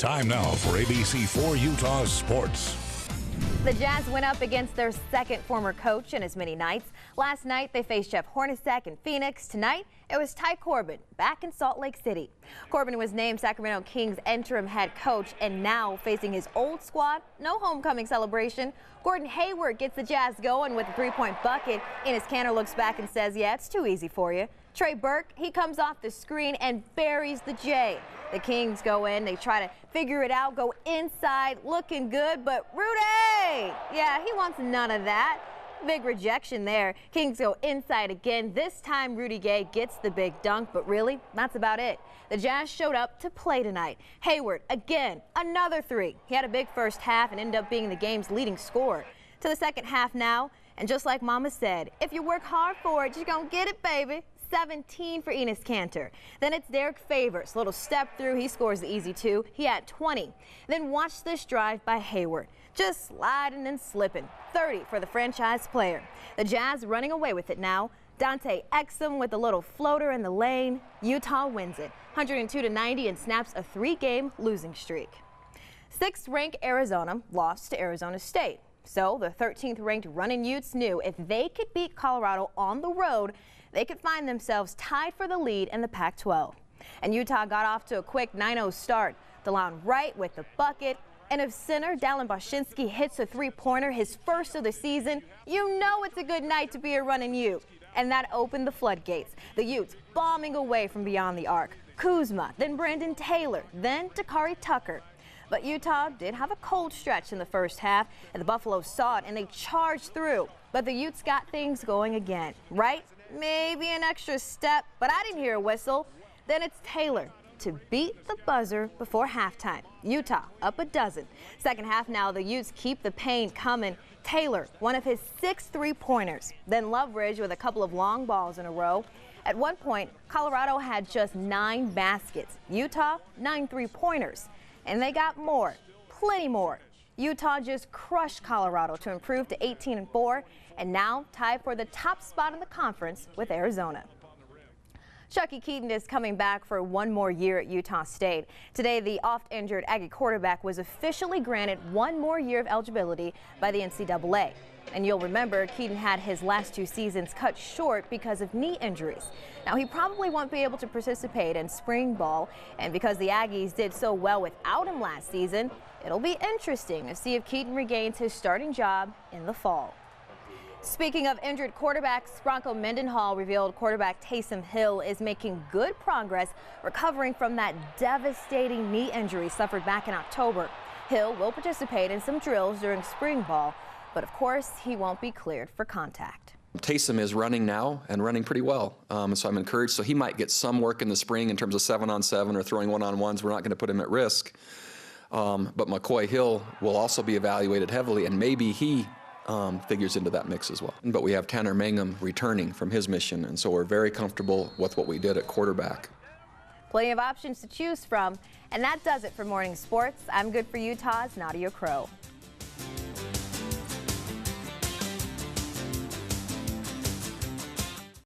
Time now for ABC4 Utah Sports. The Jazz went up against their second former coach in as many nights. Last night, they faced Jeff Hornacek in Phoenix. Tonight, it was Ty Corbin back in Salt Lake City. Corbin was named Sacramento Kings interim head coach, and now facing his old squad, no homecoming celebration. Gordon Hayward gets the Jazz going with a three-point bucket. Enes Kanter looks back and says, yeah, it's too easy for you. Trey Burke, he comes off the screen and buries the J. The Kings go in, they try to figure it out, go inside, looking good, but Rudy! Yeah, he wants none of that. Big rejection there. Kings go inside again. This time Rudy Gay gets the big dunk, but really, that's about it. The Jazz showed up to play tonight. Hayward, again, another three. He had a big first half and ended up being the game's leading scorer. To the second half now, and just like Mama said, if you work hard for it, you're gonna get it, baby. 17 for Enes Kanter. Then it's Derek Favors. Little step through. He scores the easy two. He had 20. Then watch this drive by Hayward. Just sliding and slipping. 30 for the franchise player. The Jazz running away with it now. Dante Exum with a little floater in the lane. Utah wins it 102-90 and snaps a three-game losing streak. 6th-ranked Arizona lost to Arizona State. So the 13th-ranked Runnin' Utes knew if they could beat Colorado on the road, they could find themselves tied for the lead in the Pac-12. And Utah got off to a quick 9-0 start. DeLon Wright with the bucket. And if center Dallin Boshinski hits a three-pointer, his first of the season, you know it's a good night to be a Runnin' Ute. And that opened the floodgates. The Utes bombing away from beyond the arc. Kuzma, then Brandon Taylor, then Takari Tucker. But Utah did have a cold stretch in the first half, and the Buffaloes saw it and they charged through. But the Utes got things going again, right? Maybe an extra step, but I didn't hear a whistle. Then it's Taylor to beat the buzzer before halftime. Utah up a dozen. Second half now, the Utes keep the pain coming. Taylor, one of his 6 three-pointers. Then Loveridge with a couple of long balls in a row. At one point, Colorado had just 9 baskets. Utah, 9 three-pointers. And they got more, plenty more. Utah just crushed Colorado to improve to 18-4 and now tied for the top spot in the conference with Arizona. Chucky Keaton is coming back for one more year at Utah State. Today, the oft-injured Aggie quarterback was officially granted one more year of eligibility by the NCAA. And you'll remember Keaton had his last 2 seasons cut short because of knee injuries. Now, he probably won't be able to participate in spring ball, and because the Aggies did so well without him last season, it'll be interesting to see if Keaton regains his starting job in the fall. Speaking of injured quarterbacks, Bronco Mendenhall revealed quarterback Taysom Hill is making good progress recovering from that devastating knee injury suffered back in October. Hill will participate in some drills during spring ball, but of course he won't be cleared for contact. Taysom is running now and running pretty well, so I'm encouraged. So he might get some work in the spring in terms of 7-on-7 or throwing one-on-ones. We're not going to put him at risk. But McCoy Hill will also be evaluated heavily, and maybe he figures into that mix as well. But we have Tanner Mangum returning from his mission, and so we're very comfortable with what we did at quarterback. Plenty of options to choose from, and that does it for Morning Sports. I'm Good for Utah's Nadia Crow.